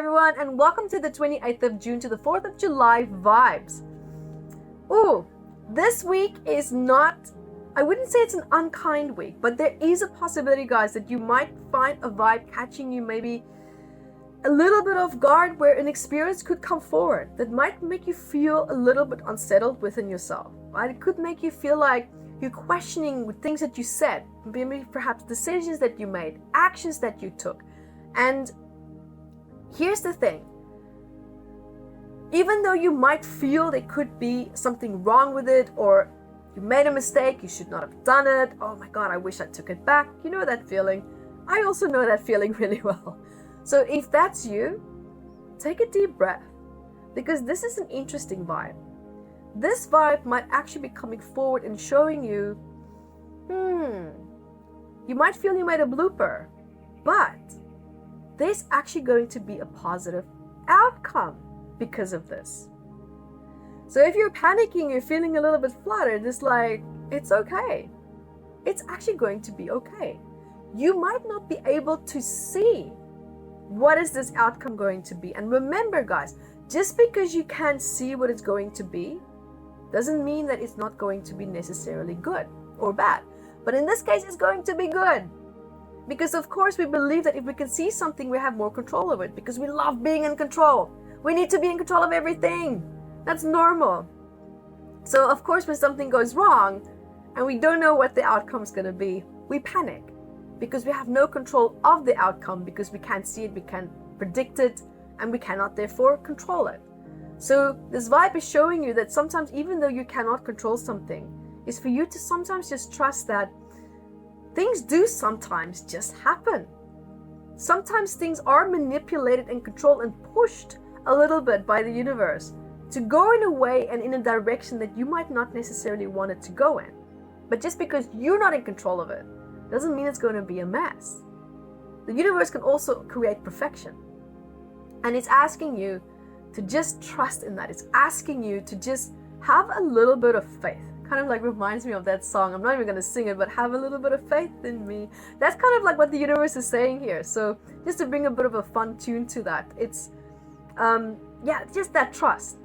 everyone, and welcome to the 28th of June to the 4th of July vibes. Ooh, this week is not, I wouldn't say it's an unkind week, but there is a possibility, guys, that you might find a vibe catching you maybe a little bit off guard, where an experience could come forward that might make you feel a little bit unsettled within yourself, right? It could make you feel like you're questioning things that you said, maybe perhaps decisions that you made, actions that you took. And here's the thing. Even though you might feel there could be something wrong with it, or you made a mistake, you should not have done it, oh my God, I wish I took it back. You know that feeling. I also know that feeling really well. So if that's you, take a deep breath, because this is an interesting vibe. This vibe might actually be coming forward and showing you, you might feel you made a blooper, but there's actually going to be a positive outcome because of this. So if you're panicking, you're feeling a little bit fluttered, it's like, it's okay. It's actually going to be okay. You might not be able to see what is this outcome going to be. And remember, guys, just because you can't see what it's going to be, doesn't mean that it's not going to be necessarily good or bad. But in this case, it's going to be good. Because of course we believe that if we can see something, we have more control over it, because we love being in control. We need to be in control of everything. That's normal. So of course when something goes wrong and we don't know what the outcome is going to be, we panic because we have no control of the outcome, because we can't see it, we can't predict it, and we cannot therefore control it. So this vibe is showing you that sometimes, even though you cannot control something, is for you to sometimes just trust that things do sometimes just happen. Sometimes things are manipulated and controlled and pushed a little bit by the universe to go in a way and in a direction that you might not necessarily want it to go in. But just because you're not in control of it doesn't mean it's going to be a mess. The universe can also create perfection. And it's asking you to just trust in that. It's asking you to just have a little bit of faith. Kind of like reminds me of that song. I'm not even going to sing it, but have a little bit of faith in me. That's kind of like what the universe is saying here. So just to bring a bit of a fun tune to that, it's just that trust.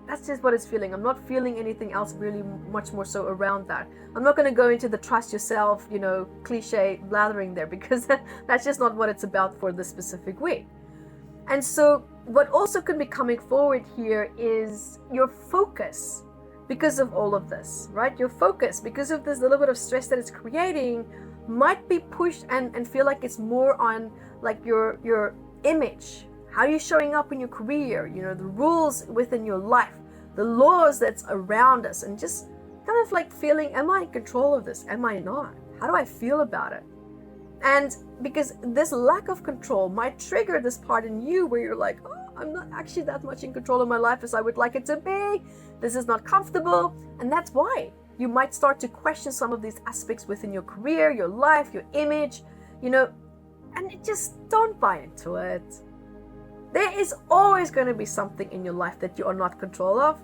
That's just what it's feeling. I'm not feeling anything else really much more so around that. I'm not going to go into the trust yourself, cliche blathering there, because that's just not what it's about for this specific week. And so what also could be coming forward here is your focus. Because of all of this, right? Your focus, because of this little bit of stress that it's creating, might be pushed and feel like it's more on like your image, how you're showing up in your career, the rules within your life, the laws that's around us, and just kind of like feeling, am I in control of this? Am I not? How do I feel about it? And because this lack of control might trigger this part in you where you're like, oh, I'm not actually that much in control of my life as I would like it to be. This is not comfortable. And that's why you might start to question some of these aspects within your career, your life, your image, and just don't buy into it. There is always going to be something in your life that you are not in control of.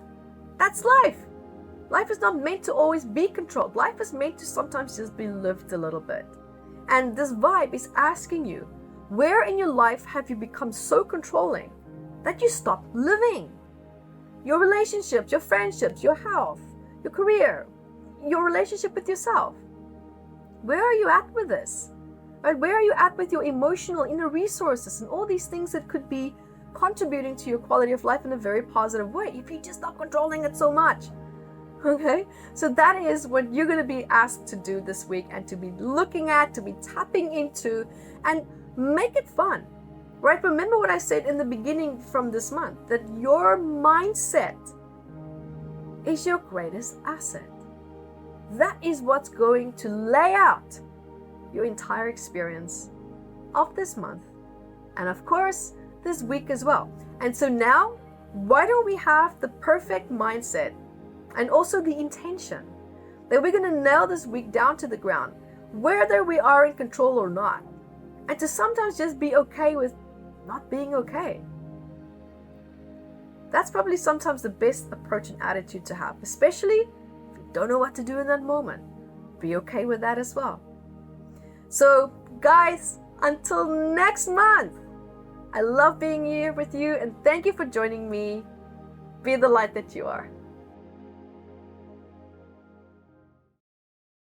That's life. Life is not meant to always be controlled. Life is meant to sometimes just be lived a little bit. And this vibe is asking you, where in your life have you become so controlling that you stop living? Your relationships, your friendships, your health, your career, your relationship with yourself. Where are you at with this? Right? Where are you at with your emotional inner resources and all these things that could be contributing to your quality of life in a very positive way if you just stop controlling it so much? Okay, so that is what you're going to be asked to do this week, and to be looking at, to be tapping into, and make it fun, right? Remember what I said in the beginning from this month, that your mindset is your greatest asset. That is what's going to lay out your entire experience of this month, and of course, this week as well. And so now, why don't we have the perfect mindset and also the intention that we're going to nail this week down to the ground, whether we are in control or not, and to sometimes just be okay with not being okay. That's probably sometimes the best approach and attitude to have, especially if you don't know what to do in that moment. Be okay with that as well. So guys, until next month, I love being here with you, and thank you for joining me. Be the light that you are.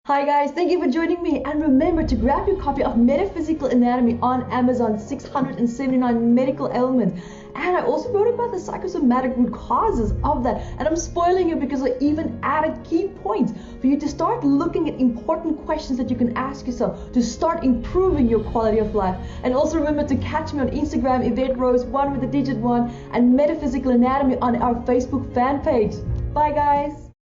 Hi guys, thank you for joining me, and remember to grab your copy of Metaphysical Anatomy on Amazon, 679 medical ailments. And I also wrote about the psychosomatic root causes of that, and I'm spoiling you because I even added key points for you to start looking at important questions that you can ask yourself to start improving your quality of life. And also remember to catch me on Instagram, Evette Rose, 1 with the digit 1, and Metaphysical Anatomy on our Facebook fan page. Bye guys!